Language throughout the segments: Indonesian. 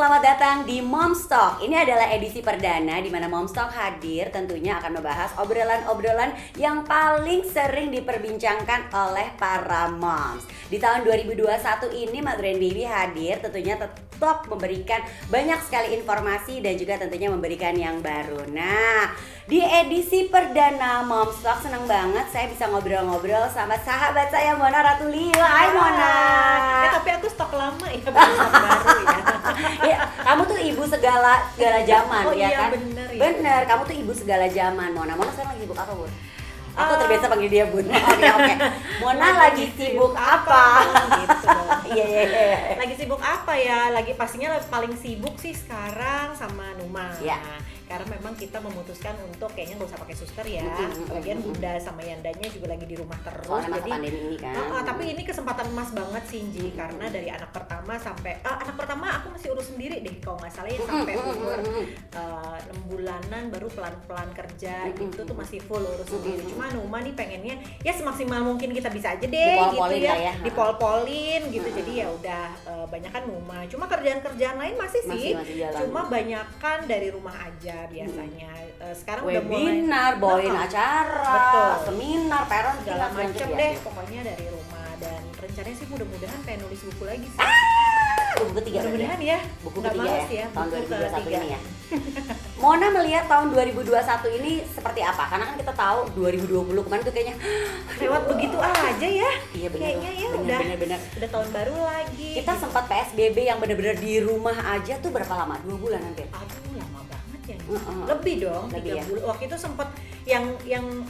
selamat datang di Moms Talk. Ini adalah edisi perdana di mana Moms Talk hadir tentunya akan membahas obrolan-obrolan yang paling sering diperbincangkan oleh para moms. Di tahun 2021 ini Madren Baby hadir tentunya tetap memberikan banyak sekali informasi dan juga tentunya memberikan yang baru. Nah, di edisi perdana Moms Talk senang banget saya bisa ngobrol-ngobrol sama sahabat saya Mona Ratulio. Hai Mona. Tapi aku stok lama ya, bukan stok baru ya. Ya, kamu tuh ibu segala zaman ya iya, kan? Bener, ya. Bener, kamu tuh ibu segala zaman. Mona sekarang lagi sibuk apa, Bun? Aku terbiasa panggil dia Bun. Oke. Mona lagi sibuk apa? Gitu. Iya. Lagi sibuk apa ya? Pastinya paling sibuk sih sekarang sama Numa. Ya. Karena memang kita memutuskan untuk kayaknya nggak usah pakai suster ya. Lagian Bunda sama Yandanya juga lagi di rumah terus. Soalnya masa pandemi ini kan. Tapi ini kesempatan emas banget sih Ji, karena dari anak pertama sampai anak pertama aku masih urus sendiri deh kalau nggak salah ya, sampai umur 6 bulanan baru pelan-pelan kerja gitu tuh masih full urus sendiri. Cuma Numa nih pengennya ya semaksimal mungkin kita bisa aja deh gitu ya. Dipol-polin gitu. Jadi ya udah banyakan Numa. Cuma kerjaan-kerjaan lain masih sih. Masih jalan. Cuma banyakan dari rumah aja biasanya. Sekarang udah mulai webinar, bawain acara, betul, seminar, parent segala macam deh pokoknya dari rumah. Dan rencananya sih mudah-mudahan pengen nulis buku lagi sih. Buku ketiga mudah-mudahan ya. Buku Nggak ketiga males ya, tahun buku 2021 ketiga. ini ya. Mona melihat tahun 2021 ini seperti apa? Karena kan kita tahu 2020 kemarin tuh kayaknya lewat begitu aja ya. Iya benar. Kayaknya ya benar. udah tahun baru lagi. Kita sempat PSBB yang benar-benar di rumah aja tuh berapa lama? 2 bulan hampir. Aduh, lama banget ya. Lebih dong, 3 bulan. Waktu itu sempat yang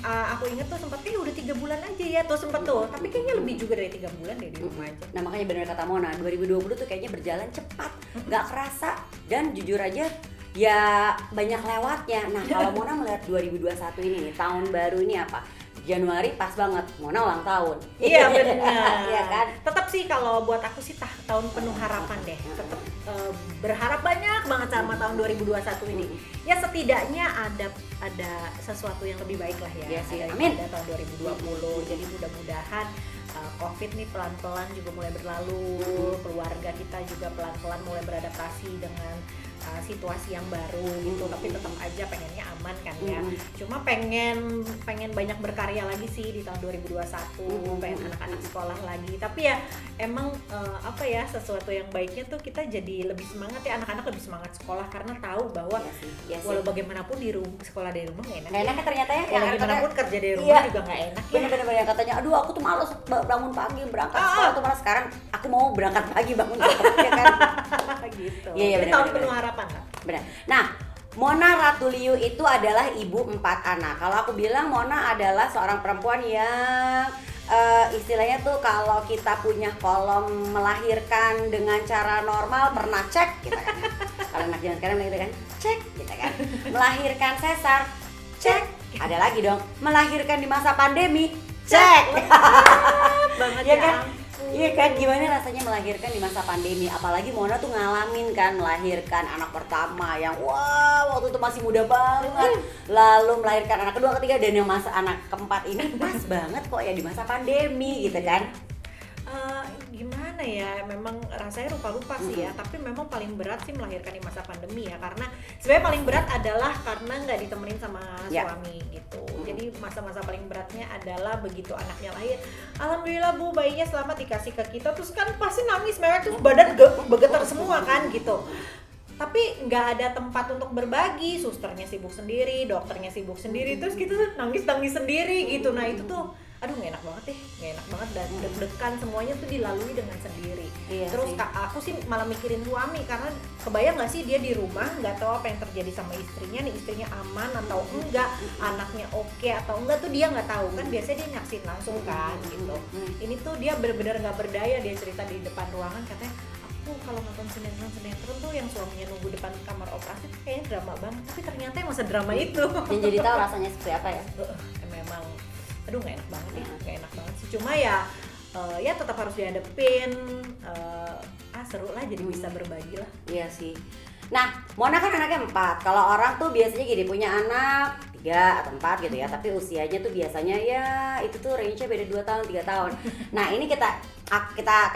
aku inget tuh sempat udah 3 bulan aja ya tuh sempat tuh. Tapi kayaknya lebih juga dari 3 bulan deh di rumah aja. Nah makanya benar kata Mona, 2020 tuh kayaknya berjalan cepat, nggak kerasa, dan jujur aja ya banyak lewatnya. Nah kalau Mona melihat 2021 ini nih, tahun baru ini apa? Januari pas banget, Mona ulang tahun. Iya benar. Iya kan? Tetap sih kalau buat aku sih tahun penuh harapan deh. Tetap berharap banyak banget sama tahun 2021 ini. Ya setidaknya ada sesuatu yang lebih baik lah ya. Iya sih. Daripada tahun 2020. Jadi mudah-mudahan COVID nih pelan-pelan juga mulai berlalu. Keluarga kita juga pelan-pelan mulai beradaptasi dengan situasi yang baru gitu, tapi tetap aja pengennya aman kan ya. Cuma pengen banyak berkarya lagi sih di tahun 2021, pengen anak-anak sekolah lagi. Tapi ya emang sesuatu yang baiknya tuh kita jadi lebih semangat ya, anak-anak lebih semangat sekolah karena tahu bahwa walau bagaimanapun sekolah dari rumah nggak enak. Nggak enak ternyata ya. Yang bagaimanapun kerja dari rumah juga nggak enak ya. Bener-bener yang katanya, aduh aku tuh males bangun pagi berangkat sekolah tuh, malah sekarang aku mau berangkat pagi bangun ya kan. Gitu. Iya Ini tahun penuh harapan lah. Benar. Nah, Mona Ratulio itu adalah ibu 4 anak. Kalau aku bilang Mona adalah seorang perempuan yang istilahnya tuh kalau kita punya kolom melahirkan dengan cara normal pernah cek gitu kan. Kalau anak zaman sekarang gitu kan, cek gitu kan. Melahirkan sesar, cek. Ada lagi dong, melahirkan di masa pandemi, cek. Banget ya kan? Iya kan, gimana rasanya melahirkan di masa pandemi? Apalagi Mona tuh ngalamin kan melahirkan anak pertama yang waktu itu masih muda banget. Lalu melahirkan anak kedua, ketiga, dan yang anak keempat ini pas banget kok ya di masa pandemi gitu kan. Gimana ya, memang rasanya rupa-rupa sih ya, tapi memang paling berat sih melahirkan di masa pandemi ya, karena sebenarnya paling berat adalah karena nggak ditemenin sama suami gitu. Jadi masa-masa paling beratnya adalah begitu anaknya lahir, alhamdulillah Bu bayinya selamat dikasih ke kita, terus kan pasti nangis mewek, terus badan bergetar semua kan gitu. Tapi nggak ada tempat untuk berbagi, susternya sibuk sendiri, dokternya sibuk sendiri, terus kita tuh nangis sendiri gitu. Nah itu tuh aduh nggak enak banget deh, nggak enak banget, dan deg-degan semuanya tuh dilalui dengan sendiri. Terus aku sih malah mikirin suami, karena kebayang nggak sih dia di rumah nggak tahu apa yang terjadi sama istrinya, nih istrinya aman atau enggak, anaknya oke atau enggak tuh dia nggak tahu kan, biasanya dia nyaksin langsung kan gitu. Ini tuh dia benar-benar nggak berdaya, dia cerita di depan ruangan katanya, aku kalau nonton sinetron tuh yang suaminya nunggu depan kamar operasi tuh kayaknya drama banget, tapi ternyata yang masa drama itu. Dan jadi tahu rasanya seperti apa ya? Memang aduh nggak enak banget ya, nggak enak banget sih. Cuma ya tetap harus dihadapin, seru lah, jadi bisa berbagi lah. Iya sih. Nah, Mona kan anaknya 4. Kalau orang tuh biasanya gini, punya anak 3 atau 4 gitu ya, tapi usianya tuh biasanya ya itu tuh range-nya beda 2 tahun, 3 tahun. Nah, ini kita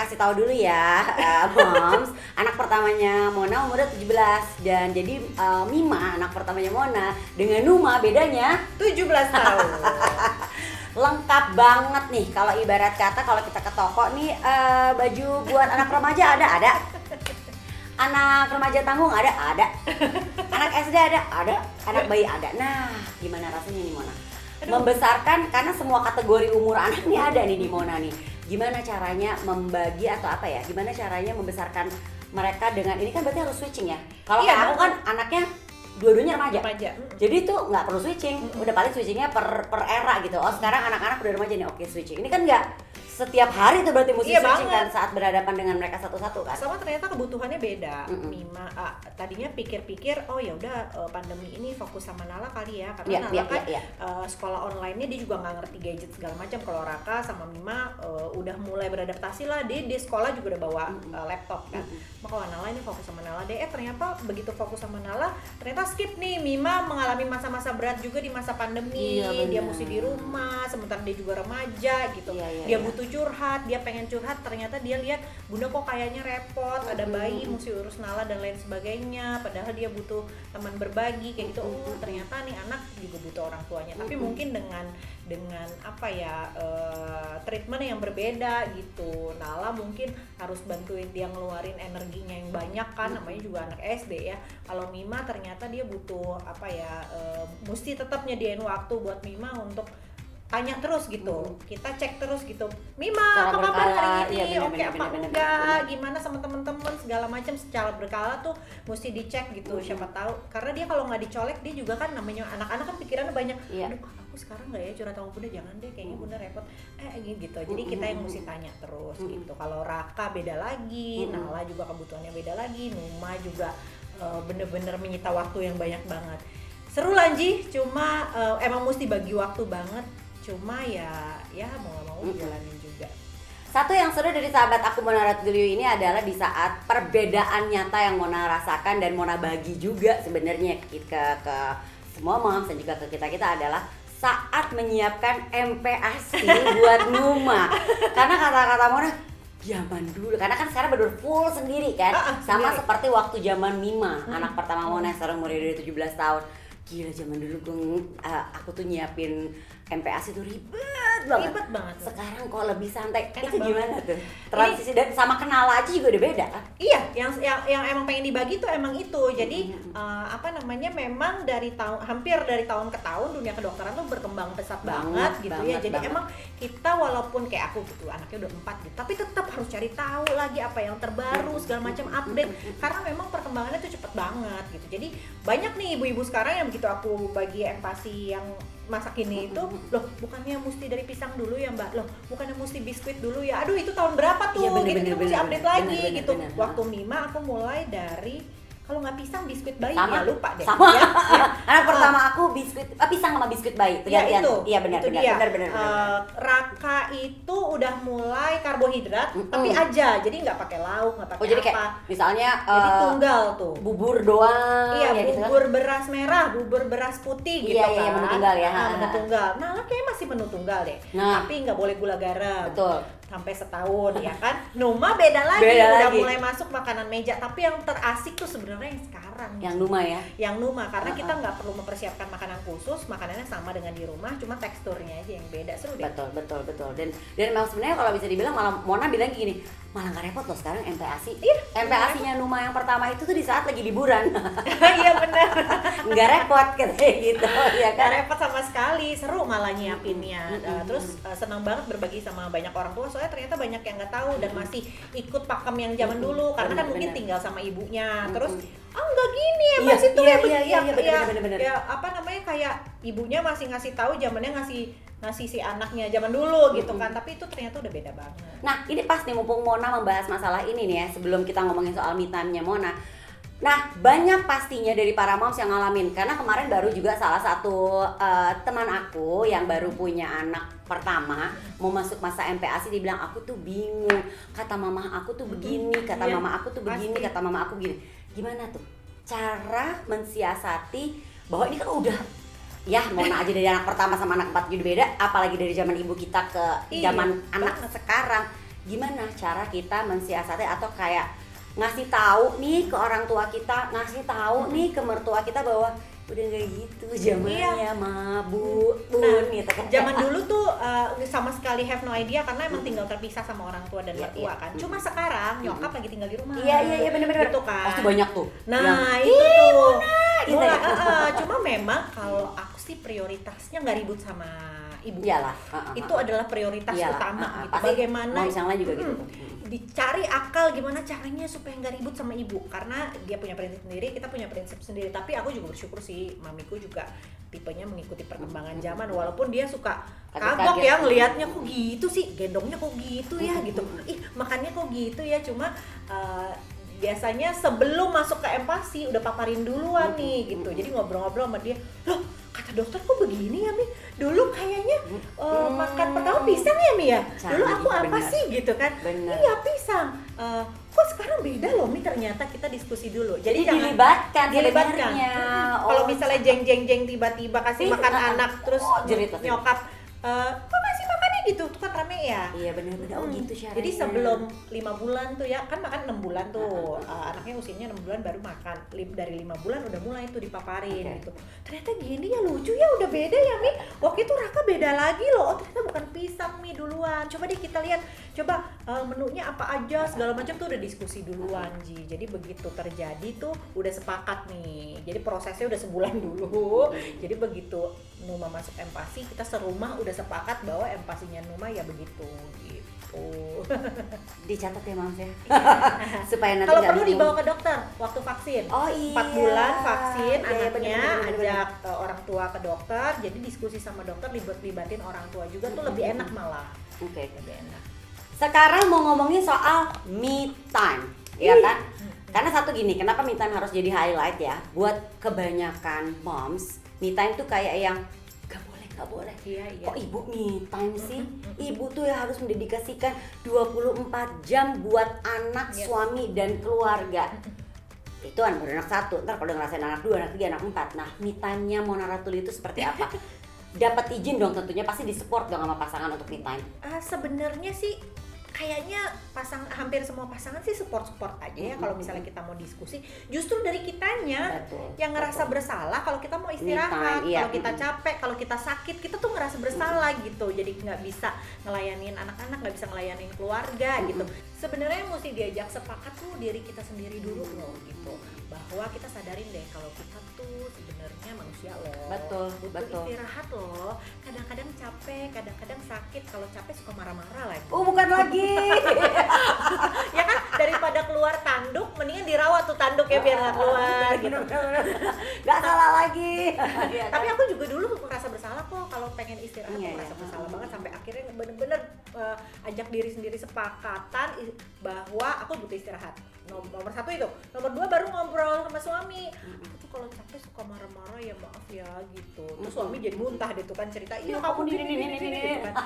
kasih tahu dulu ya, moms, anak pertamanya Mona umurnya 17 dan jadi Mima anak pertamanya Mona dengan Numa bedanya 17 tahun. Lengkap banget nih. Kalau ibarat kata kalau kita ke toko nih, baju buat anak remaja ada. Anak remaja tanggung ada. Anak SD ada. Anak bayi ada. Nah, gimana rasanya nih Mona? Membesarkan, karena semua kategori umur anak nih ada nih di Mona nih. Gimana caranya membagi atau apa ya? Gimana caranya membesarkan mereka dengan ini kan berarti harus switching ya. Kalau Iya, aku kan anaknya dua-duanya remaja. Jadi tuh nggak perlu switching, udah paling switchingnya per era gitu. Oh sekarang anak-anak udah remaja nih, oke switching. Ini kan nggak setiap hari tuh berarti mesti switching kan saat berhadapan dengan mereka satu-satu kan. Sama ternyata kebutuhannya beda. Mima tadinya pikir-pikir oh ya udah pandemi ini fokus sama Nala kali ya, karena Nala kan sekolah online-nya dia juga nggak ngerti gadget segala macam. Kalau Raka sama Mima udah mulai beradaptasi lah, dia di sekolah juga udah bawa laptop kan. Maka kalau Nala ini fokus sama Nala deh. Ternyata begitu fokus sama Nala, ternyata skip nih. Mima mengalami masa-masa berat juga di masa pandemi. Dia mesti di rumah, sementara dia juga remaja gitu. Dia butuh curhat, dia pengen curhat, ternyata dia lihat bunda kok kayaknya repot, ada bayi mesti urus Nala dan lain sebagainya, padahal dia butuh teman berbagi kayak gitu. Oh ternyata nih anak juga butuh orang tuanya, tapi mungkin dengan apa ya treatment yang berbeda gitu. Nala mungkin harus bantuin dia ngeluarin energinya yang banyak kan, namanya juga anak SD ya. Kalau Mima ternyata dia butuh apa ya, mesti tetap nyediain waktu buat Mima untuk tanya terus gitu, kita cek terus gitu, Mima apa kabar hari ini, oke apa enggak, gimana sama temen-temen segala macam, secara berkala tuh mesti dicek gitu. Siapa tahu karena dia kalau nggak dicolek dia juga kan, namanya anak-anak kan pikirannya banyak, aduh aku sekarang nggak ya curhat sama bunda, jangan deh kayaknya bunda repot gitu. Jadi kita yang mesti tanya terus gitu. Kalau Raka beda lagi, Nala juga kebutuhannya beda lagi, Numa juga bener-bener menyita waktu yang banyak banget. Seru Lanji, cuma emang mesti bagi waktu banget. Cuma ya mau gak mau jalanin juga. Satu yang seru dari sahabat aku Mona Ratuliu ini adalah di saat perbedaan nyata yang Mona rasakan dan Mona bagi juga sebenarnya ke semua moms dan juga ke kita adalah saat menyiapkan MPASI buat Numa. Karena kata-kata Mona zaman dulu, karena kan sekarang bener full sendiri kan, sama sendiri. Seperti waktu zaman Mima, anak pertama Mona yang sekarang umurnya udah 17 tahun. Gila, zaman dulu aku tuh nyiapin MPASI itu ribet banget. Sekarang kok lebih santai. Enak itu gimana tuh? Transisi dan sama kenal aja juga udah beda kan? Iya, yang emang pengen dibagi tuh emang itu. Jadi memang hampir dari tahun ke tahun dunia kedokteran tuh berkembang pesat banget gitu ya. Jadi emang kita walaupun kayak aku gitu, anaknya udah 4 gitu, tapi tetap harus cari tahu lagi apa yang terbaru, segala macam update, karena memang perkembangannya tuh cepet banget gitu. Jadi banyak nih ibu-ibu sekarang yang begitu aku bagi MPASI yang masak ini itu, loh bukannya mesti dari pisang dulu ya mbak, loh bukannya mesti biskuit dulu ya, aduh itu tahun berapa tuh, ya, gitu mesti update lagi gitu. Waktu Mima aku mulai dari kalau nggak pisang biskuit bayi sama. ya lupa deh. Sama. Ya. Anak pertama aku biskuit pisang sama biskuit bayi. Ya itu. Iya benar. Raka itu udah mulai karbohidrat tapi aja, jadi nggak pakai lauk, nggak pakai jadi apa. Kayak, misalnya jadi tunggal tuh. Bubur doang. Iya, ya, bubur gitu. beras merah, bubur beras putih gitu kan. Iya, menu tunggal ya. Menu tunggal. Nah, kayaknya masih menu tunggal deh. Tapi nggak boleh gula garam. Betul. Sampai setahun ya kan. Numa beda lagi, udah mulai masuk makanan meja, tapi yang terasik tuh sebenarnya yang sekarang. Yang Numa ya. Yang Numa karena kita nggak perlu mempersiapkan makanan khusus, makanannya sama dengan di rumah, cuma teksturnya aja yang beda. Seru deh. Betul. Dan memang sebenarnya kalau bisa dibilang malah Mona bilang gini, malah nggak repot loh sekarang MPASI. Iya, MPASI-nya Numa yang pertama itu tuh di saat lagi liburan. Iya benar. Nggak repot kayak gitu ya kan. Nggak repot sama sekali, seru malah nyiapinnya. Terus senang banget berbagi sama banyak orang tua, soalnya ternyata banyak yang nggak tahu dan masih ikut pakem yang zaman dulu karena kan mungkin tinggal sama ibunya. Terus nggak gini ya Mas itu bener. Ya apa namanya, kayak ibunya masih ngasih tahu, zamannya ngasih si anaknya zaman dulu gitu kan, tapi itu ternyata udah beda banget. Nah ini pas nih mumpung Mona membahas masalah ini nih ya, sebelum kita ngomongin soal me time-nya Mona. Nah banyak pastinya dari para moms yang ngalamin, karena kemarin baru juga salah satu teman aku yang baru punya anak pertama mau masuk masa MPASI, dia bilang aku tuh bingung, kata mama aku tuh begini, kata mama aku tuh begini, kata mama aku gini. Gimana tuh cara mensiasati bahwa ini kan udah ya Mona aja dari anak pertama sama anak keempat jadi beda, apalagi dari zaman ibu kita ke zaman anak sekarang. Gimana cara kita mensiasati atau kayak ngasih tahu nih ke orang tua kita, ngasih tahu nih ke mertua kita bahwa udah nggak gitu zamannya mabuk gitu kan. Zaman dulu tuh sama sekali have no idea karena emang tinggal terpisah sama orang tua dan mertua kan. Cuma sekarang nyokap lagi tinggal di rumah. Iya benar-benar gitu kan. Pasti banyak tuh. Nah itu tuh gitu ya. cuma memang kalau aku sih prioritasnya nggak ribut sama ibu. Iyalah. Itu adalah prioritas utama gitu. Pasti Bagaimana misalnya juga gitu. Dicari akal gimana caranya supaya nggak ribut sama ibu, karena dia punya prinsip sendiri, kita punya prinsip sendiri. Tapi aku juga bersyukur sih, mamiku juga tipenya mengikuti perkembangan zaman, walaupun dia suka kagok ya ngelihatnya kok gitu sih, gendongnya kok gitu ya gitu, ih makannya kok gitu ya. Cuma biasanya sebelum masuk ke empati udah paparin duluan nih gitu, jadi ngobrol-ngobrol sama dia, loh kata dokter kok begini ya Mi, dulu kayaknya makan pertama pisang ya Mi ya, dulu aku apa sih gitu kan, iya pisang, kok sekarang beda loh Mi, ternyata kita diskusi dulu. Jadi jangan dilibatkan. Kalau misalnya jeng tiba-tiba kasih makan anak terus nyokap kok kasih makannya gitu, tuh kan rame ya. Iya benar-benar gitu syaratnya. Jadi sebelum 5 bulan tuh ya, kan makan 6 bulan tuh, anaknya usianya 6 bulan baru makan, dari 5 bulan udah mulai tuh dipaparin gitu. Ternyata gini ya, lucu ya, udah beda ya Mi, waktu itu Raka beda lagi loh, oh ternyata bukan pisang Mi duluan, coba deh kita lihat, coba menunya apa aja, segala macam tuh udah diskusi duluan Ji. Jadi begitu terjadi tuh udah sepakat nih, jadi prosesnya udah sebulan dulu. Jadi begitu Numa masuk empati, kita serumah udah sepakat bahwa empatinya Numa ya begitu gitu. Dicatat ya Mams ya. Supaya nanti kalau perlu dibawa ke dokter waktu vaksin. Oh iya. 4 bulan vaksin anaknya, bener. ajak orang tua ke dokter, jadi diskusi sama dokter, libatin orang tua juga tuh lebih enak malah. Oke. Lebih enak. Sekarang mau ngomongin soal me time, ya kan? Karena satu gini, kenapa me time harus jadi highlight ya? Buat kebanyakan moms, me time tuh kayak yang gak boleh. Iya. Kok ibu me time sih? Ibu tuh ya harus mendedikasikan 24 jam buat anak, suami, dan keluarga. Itu kan baru anak 1, ntar kalau udah ngerasain anak 2, anak 3, anak 4. Nah, me time-nya Mona Ratuly itu seperti apa? Dapat izin dong tentunya, pasti disupport dong sama pasangan untuk me time. Sebenarnya sih kayaknya hampir semua pasangan sih support aja ya kalau misalnya kita mau diskusi. Justru dari kitanya yang ngerasa bersalah kalau kita mau istirahat, kalau kita capek, kalau kita sakit, kita tuh ngerasa bersalah gitu. Jadi nggak bisa ngelayanin anak-anak, nggak bisa ngelayanin keluarga gitu. Sebenarnya yang mesti diajak sepakat tuh diri kita sendiri dulu loh gitu, bahwa kita sadarin deh kalau kita tuh sebenarnya manusia loh, butuh istirahat loh. Kadang-kadang capek, kadang-kadang sakit. Kalau capek suka marah-marah lagi. Oh bukan lagi. Ya kan, daripada keluar tanduk mendingan dirawat tuh tanduk ya biar nggak keluar gitu. Nggak salah lagi. Tapi aku juga dulu merasa bersalah kok kalau pengen istirahat, merasa bersalah banget sampai akhirnya bener-bener ajak diri sendiri sepakatan bahwa aku butuh istirahat. Nomor 1 itu, nomor 2 baru ngobrol sama suami. Aku tuh kalau capek suka marah-marah ya maaf ya gitu. Terus suami jadi muntah deh tuh kan cerita, iya kamu ini gitu kan.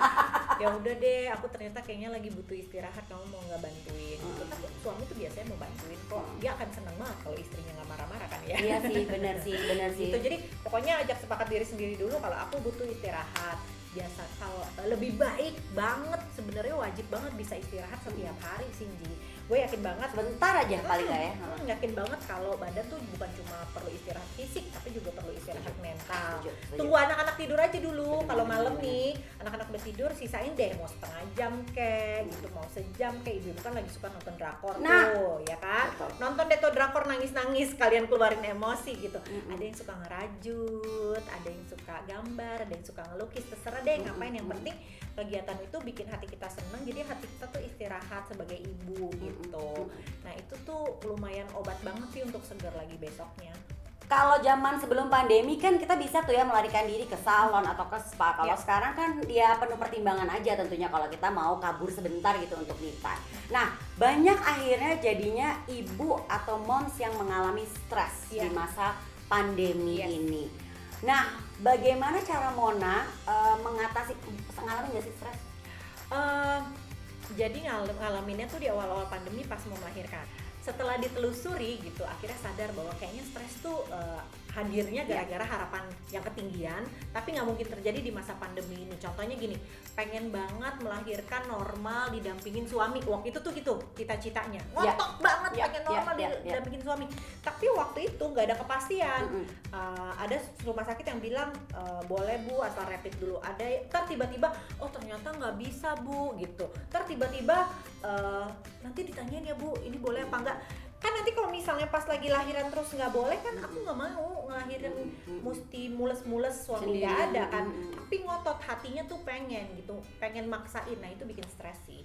Ya udah deh, aku ternyata kayaknya lagi butuh istirahat, kamu mau nggak bantuin gitu. Tapi suami tuh biasanya mau bantuin kok, dia akan seneng banget kalau istrinya nggak marah-marah kan ya. Iya sih, benar sih gitu. Jadi pokoknya ajak sepakat diri sendiri dulu kalau aku butuh istirahat. Biasa kalau lebih baik banget sebenarnya wajib banget bisa istirahat setiap hari sih Ji. Gue yakin banget sebentar aja paling nggak ya. Yakin banget kalau badan tuh bukan cuma perlu istirahat fisik tapi juga perlu istirahat mental. Setuju. Tunggu anak-anak tidur aja dulu. Kalau malam nih anak-anak udah tidur, sisain deh mau setengah jam kek gitu, mau sejam kek. Ibu kan lagi suka nonton drakor tuh ya kan. Nonton deh tuh drakor nangis-nangis, kalian keluarin emosi gitu. Ada yang suka ngerajut, ada yang suka gambar, ada yang suka ngelukis, terserah deh ngapain. Yang penting kegiatan itu bikin hati kita seneng, jadi hati kita tuh istirahat sebagai ibu gitu. Nah itu tuh lumayan obat banget sih untuk segar lagi besoknya. Kalau zaman sebelum pandemi kan kita bisa tuh ya melarikan diri ke salon atau ke spa. Kalau sekarang kan dia penuh pertimbangan aja tentunya kalau kita mau kabur sebentar gitu untuk me time. Nah banyak akhirnya jadinya ibu atau moms yang mengalami stres di masa pandemi ini. Nah, bagaimana cara Mona mengatasi, ngalamin nggak sih stres? Jadi ngalaminnya tuh di awal-awal pandemi pas mau melahirkan. Setelah ditelusuri gitu, akhirnya sadar bahwa kayaknya stres tuh hadirnya gara-gara harapan yang ketinggian, tapi nggak mungkin terjadi di masa pandemi ini. Contohnya gini, pengen banget melahirkan normal didampingin suami, waktu itu tuh gitu cita-citanya, ngotot banget pengen normal didampingin suami, tapi waktu itu nggak ada kepastian. Ada rumah sakit yang bilang boleh Bu asal rapid dulu, ada ntar tiba-tiba oh ternyata nggak bisa Bu gitu, ntar tiba-tiba nanti ditanyain ya Bu ini boleh apa enggak, kan nanti kalau misalnya pas lagi lahiran terus nggak boleh kan aku nggak mau ngelahirin mesti mules-mules suami nggak ada kan, tapi ngotot hatinya tuh pengen gitu, pengen maksain, nah itu bikin stres sih.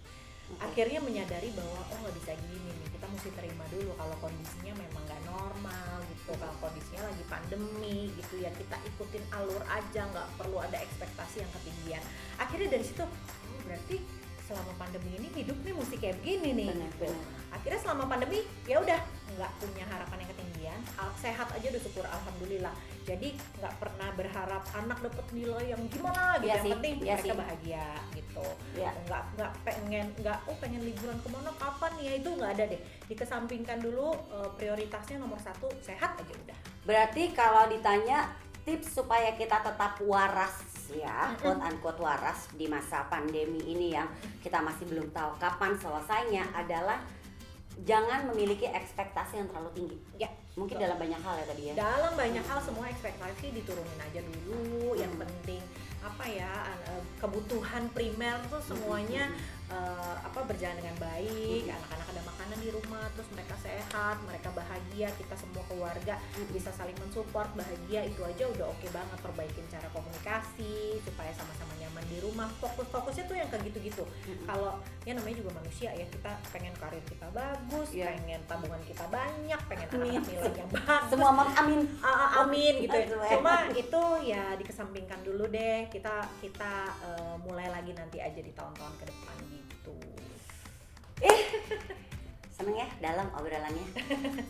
Akhirnya menyadari bahwa oh nggak bisa gini nih, kita mesti terima dulu kalau kondisinya memang nggak normal gitu, kalau kondisinya lagi pandemi gitu ya, kita ikutin alur aja, nggak perlu ada ekspektasi yang ketinggian. Akhirnya dari situ berarti selama pandemi ini hidup nih mesti kayak begini nih. Bener. Akhirnya selama pandemi ya udah nggak punya harapan yang ketinggian, sehat aja udah syukur alhamdulillah. Jadi nggak pernah berharap anak dapet nilai yang gimana gitu, yang penting mereka bahagia gitu. Nggak pengen liburan kemana kapan ya, itu nggak ada deh. Dikesampingkan dulu, prioritasnya nomor 1 sehat aja udah. Berarti kalau ditanya tips supaya kita tetap waras ya, quote unquote waras di masa pandemi ini yang kita masih belum tahu kapan selesainya adalah jangan memiliki ekspektasi yang terlalu tinggi. Ya, mungkin dalam banyak hal ya tadi ya. Dalam banyak hal semua ekspektasi diturunin aja dulu. Yang penting apa ya, kebutuhan primer tuh semuanya berjalan dengan baik. Anak-anak ada makanan di rumah, terus mereka sehat, mereka bahagia, kita semua keluarga bisa saling mensupport, bahagia, itu aja udah oke banget. Perbaikin cara komunikasi supaya sama-sama nyaman di rumah. Fokusnya tuh yang kayak gitu-gitu. Kalau ya namanya juga manusia ya, kita pengen karir kita bagus, pengen tabungan kita banyak, pengen anak-anak nilainya bagus. Semua amin. Amin gitu ya. Cuma itu ya dikesampingkan dulu deh. Kita mulai lagi nanti aja di tahun-tahun ke depan gitu. Seneng ya dalam obrolannya,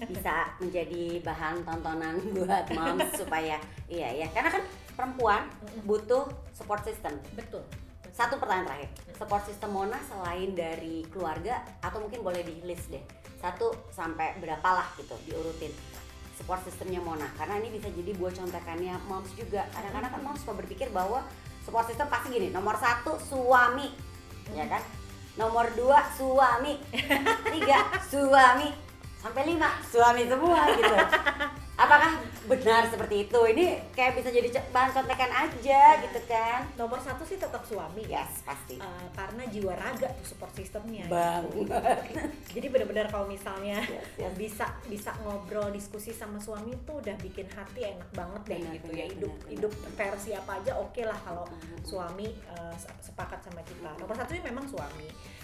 bisa menjadi bahan tontonan buat moms supaya karena kan perempuan butuh support system. Betul. Satu pertanyaan terakhir, support system Mona selain dari keluarga, atau mungkin boleh di list deh 1 sampai berapa lah gitu, diurutin support systemnya Mona, karena ini bisa jadi buat contekannya moms juga. Kadang-kadang kan moms suka berpikir bahwa support system pasti gini, nomor 1 suami, ya kan, nomor 2 suami, 3 suami, sampai 5 suami semua gitu. Apakah benar seperti itu? Ini kayak bisa jadi bahan contekan aja gitu kan. Nomor 1 sih tetap suami. Yes, pasti. Karena jiwa raga tuh support sistemnya. Jadi benar-benar kalau misalnya bisa ngobrol, diskusi sama suami tuh udah bikin hati enak banget deh gitu ya. Hidup versi apa aja oke lah kalau suami sepakat sama kita. Nomor 1 sih memang suami.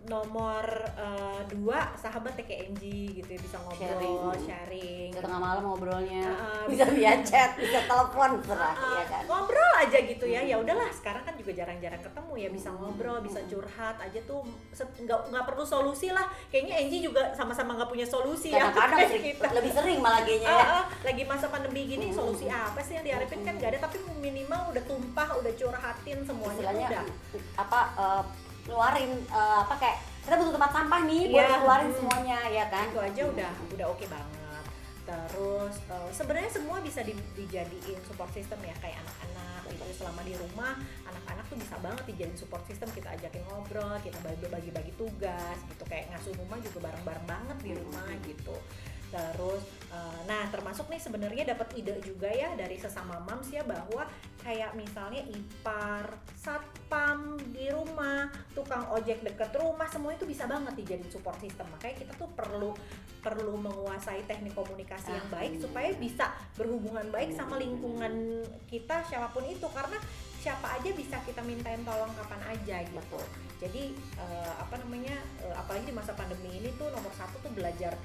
Nomor 2 sahabat kayak Angie gitu ya, bisa ngobrol, sharing. Tengah malam ngobrolnya, bisa via chat, bisa telepon, ya kan. Ngobrol aja gitu ya. Ya udahlah, sekarang kan juga jarang-jarang ketemu ya, bisa ngobrol, bisa curhat aja tuh, nggak perlu solusi lah. Kayaknya Angie juga sama-sama nggak punya solusi ya. Kadang-kadang lebih sering malah kayaknya ya. Lagi masa pandemi gini, solusi apa sih yang diharapin kan nggak ada, tapi minimal udah tumpah, udah curhatin semuanya. Istilahnya ngeluarin kayak kita butuh tempat sampah nih buat keluarin semuanya ya kan. Itu aja udah oke banget. Terus sebenarnya semua bisa dijadiin support system ya, kayak anak-anak gitu. Selama di rumah anak-anak tuh bisa banget dijadiin support system, kita ajakin ngobrol, kita bagi-bagi tugas gitu, kayak ngasuh rumah juga bareng-bareng banget di rumah gitu. Terus nah termasuk nih sebenarnya dapat ide juga ya dari sesama moms ya, bahwa kayak misalnya ipar, satpam di rumah, tukang ojek deket rumah, semua itu bisa banget dijadiin support system. Makanya kita tuh perlu menguasai teknik komunikasi yang baik supaya bisa berhubungan baik sama lingkungan kita siapapun itu, karena siapa aja bisa kita mintain tolong kapan aja gitu. Jadi apalagi di masa pandemi ini tuh nomor 1 tuh belajar,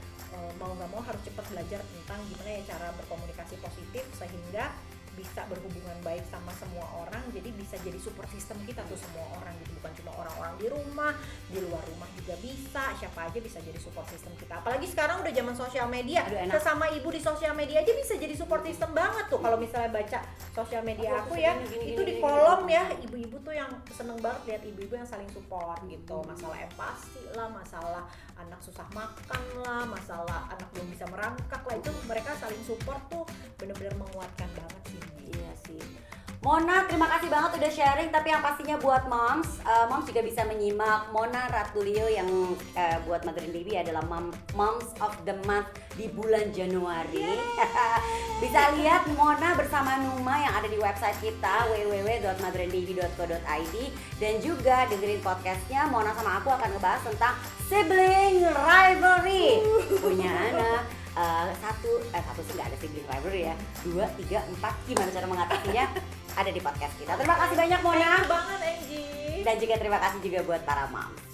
mau nggak mau harus cepat belajar tentang gimana ya cara berkomunikasi positif sehingga bisa berhubungan baik sama semua orang. Jadi bisa jadi support system kita tuh semua orang gitu, bukan cuma orang-orang di rumah, di luar rumah juga bisa, siapa aja bisa jadi support system kita. Apalagi sekarang udah zaman sosial media, sesama ibu di sosial media aja bisa jadi support system banget tuh. Kalau misalnya baca sosial media aku ya, itu di kolom ya, ibu-ibu tuh yang seneng banget lihat ibu-ibu yang saling support gitu. Masalah empati lah, masalah anak susah makan lah, masalah anak belum bisa merangkak lah, itu mereka saling support tuh bener-bener menguatkan banget sih. Iya sih. Mona, terima kasih banget udah sharing. Tapi yang pastinya buat moms, moms juga bisa menyimak Mona Ratulio yang buat Mother and Baby adalah Moms of the Month di bulan Januari. Bisa lihat Mona bersama Numa yang ada di website kita www.motherandbaby.co.id, dan juga dengerin podcastnya Mona sama aku akan ngebahas tentang sibling rivalry. Punya anak satu sih nggak ada sibling rivalry ya, 2, 3, 4 gimana cara mengatasinya ada di podcast kita. Terima kasih banyak Mona. Thank you banget Angie. Dan juga terima kasih juga buat para moms.